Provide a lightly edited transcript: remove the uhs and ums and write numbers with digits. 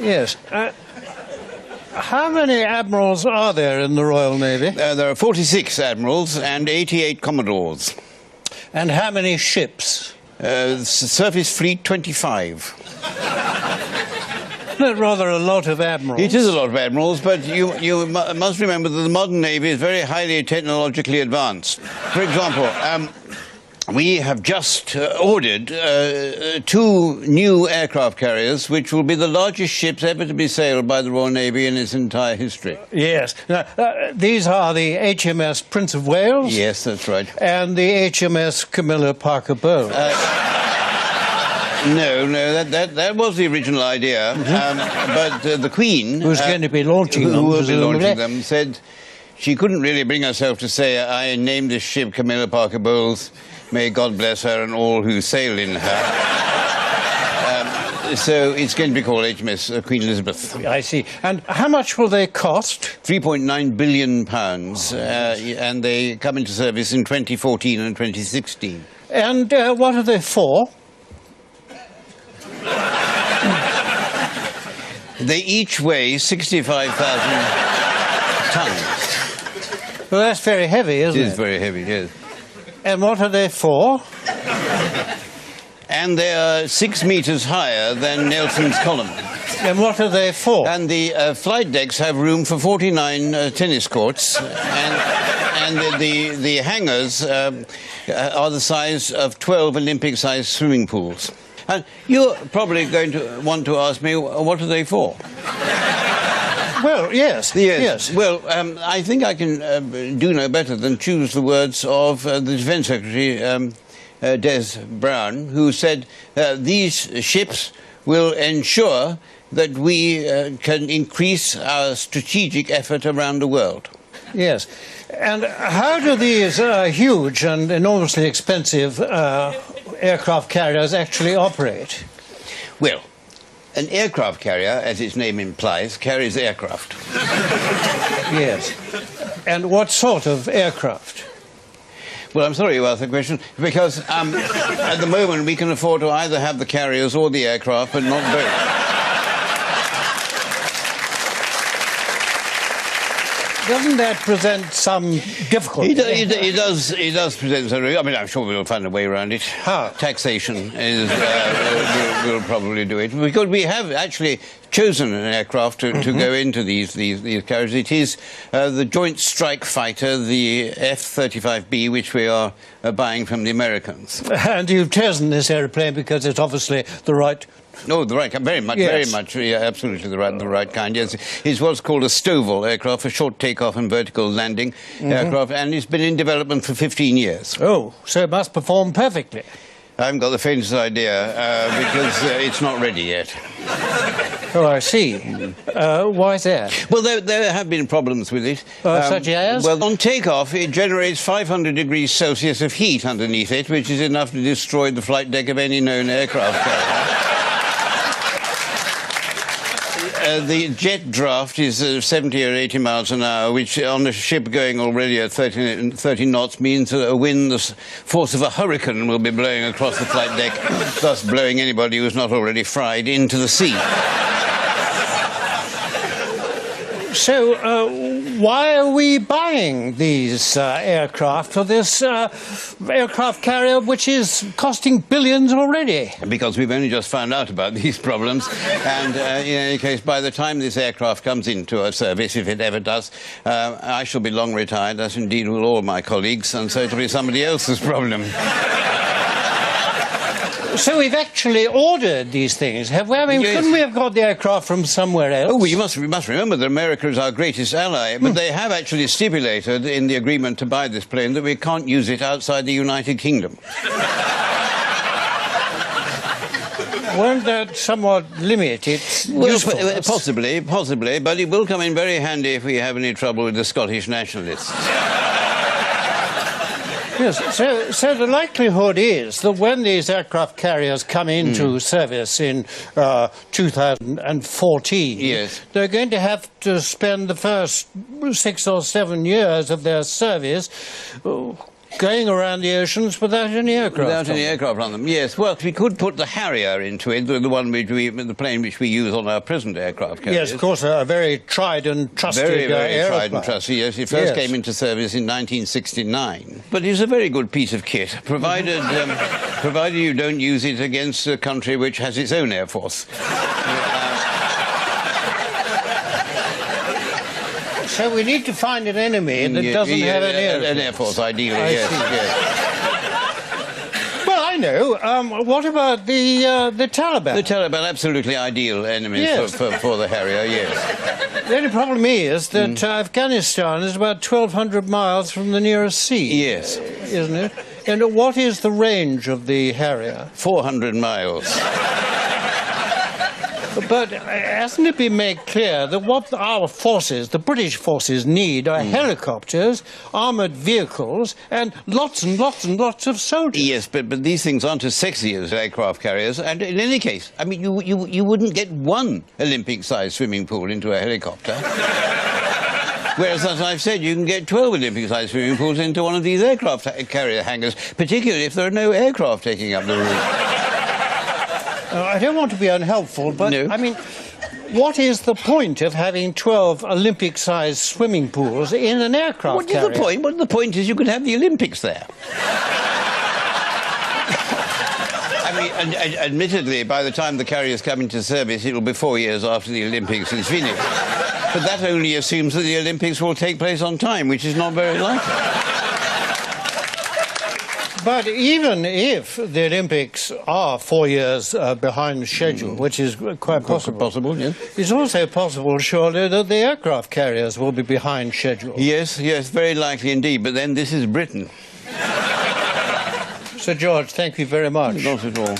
Yes. How many admirals are there in the Royal Navy? There are 46 admirals and 88 commodores. And how many ships? Surface fleet, 25. That's rather a lot of admirals. It is a lot of admirals, but you must remember that the modern Navy is very highly technologically advanced. For example, we have just ordered 2 new aircraft carriers, which will be the largest ships ever to be sailed by the Royal Navy in its entire history. Yes. Now, these are the HMS Prince of Wales? Yes, that's right. And the HMS Camilla Parker Bowles? No, that was the original idea. But the Queen... Who's going to be launching them, who will be launching them, said she couldn't really bring herself to say, I named this ship Camilla Parker Bowles. May God bless her and all who sail in her. So it's going to be called HMS Queen Elizabeth. I see. And how much will they cost? £3.9 billion, and they come into service in 2014 and 2016. And what are they for? They each weigh 65,000 tons. Well, that's very heavy, isn't it? It is very heavy, yes. And what are they for? And they are 6 metres higher than Nelson's Column. And what are they for? And the flight decks have room for 49 tennis courts, and the hangars are the size of 12 Olympic-sized swimming pools. And you're probably going to want to ask me, what are they for? Well, yes. Well, I think I can do no better than choose the words of the Defence Secretary, Des Brown, who said these ships will ensure that we can increase our strategic effort around the world. Yes. And how do these huge and enormously expensive aircraft carriers actually operate? Well, an aircraft carrier, as its name implies, carries aircraft. Yes. And what sort of aircraft? Well, I'm sorry you asked the question, because at the moment we can afford to either have the carriers or the aircraft, but not both. Doesn't that present some difficulty? It does present some... I mean, I'm sure we'll find a way around it. How? Taxation is... we'll probably do it. Because we have actually chosen an aircraft to go into these carriers. It is the Joint Strike Fighter, the F-35B, which we are buying from the Americans. And you've chosen this aeroplane because it's obviously the right... No, the right kind, very much, yeah, absolutely the right kind, yes. It's what's called a STOVL aircraft, a short takeoff and vertical landing aircraft, and it's been in development for 15 years. Oh, so it must perform perfectly. I haven't got the faintest idea, because it's not ready yet. Oh, I see. Why is that? Well, there have been problems with it. Such as? Well, on takeoff, it generates 500 degrees Celsius of heat underneath it, which is enough to destroy the flight deck of any known aircraft carrier. The jet draft is 70 or 80 miles an hour, which on a ship going already at 30 knots means a wind the force of a hurricane will be blowing across the flight deck, thus blowing anybody who's not already fried into the sea. So, why are we buying these aircraft for this aircraft carrier which is costing billions already? Because we've only just found out about these problems, and in any case, by the time this aircraft comes into our service, if it ever does, I shall be long retired, as indeed will all my colleagues, and so it'll be somebody else's problem. So we've actually ordered these things, have we? I mean, couldn't we have got the aircraft from somewhere else? Oh, we must remember that America is our greatest ally, but they have actually stipulated in the agreement to buy this plane that we can't use it outside the United Kingdom. Won't that somewhat limit its usefulness? Possibly, but it will come in very handy if we have any trouble with the Scottish nationalists. Yes, so the likelihood is that when these aircraft carriers come into service in 2014, yes, they're going to have to spend the first 6 or 7 years of their service going around the oceans without any aircraft. Without any aircraft on them, yes. Well, we could put the Harrier into it, the plane which we use on our present aircraft carriers. Yes, of course, a very tried and trusted Very, very tried aeroplane. and trusted, yes. It first came into service in 1969. But it's a very good piece of kit, provided, provided you don't use it against a country which has its own air force. So we need to find an enemy that doesn't have an air force. An air force, ideally, I yes. see. Yes. Well, I know. What about the Taliban? The Taliban, absolutely ideal enemies Yes. for the Harrier, yes. The only problem is that Afghanistan is about 1,200 miles from the nearest sea. Yes. Isn't it? And what is the range of the Harrier? 400 miles. But hasn't it been made clear that what our forces, the British forces, need are helicopters, armoured vehicles, and lots and lots and lots of soldiers? Yes, but these things aren't as sexy as aircraft carriers. And in any case, I mean, you wouldn't get one Olympic-sized swimming pool into a helicopter. Whereas, as I've said, you can get 12 Olympic-sized swimming pools into one of these aircraft carrier hangars, particularly if there are no aircraft taking up the route. I don't want to be unhelpful, but, No. I mean, what is the point of having 12 Olympic-sized swimming pools in an aircraft What is carrier? the point? Well, the point is you could have the Olympics there. I mean, admittedly, by the time the carriers come into service, it'll be 4 years after the Olympics is finished. But that only assumes that the Olympics will take place on time, which is not very likely. But even if the Olympics are 4 years behind schedule, which is quite possible, yes. it's also possible, surely, that the aircraft carriers will be behind schedule. Yes, yes, very likely indeed. But then this is Britain. Sir George, thank you very much. Not at all.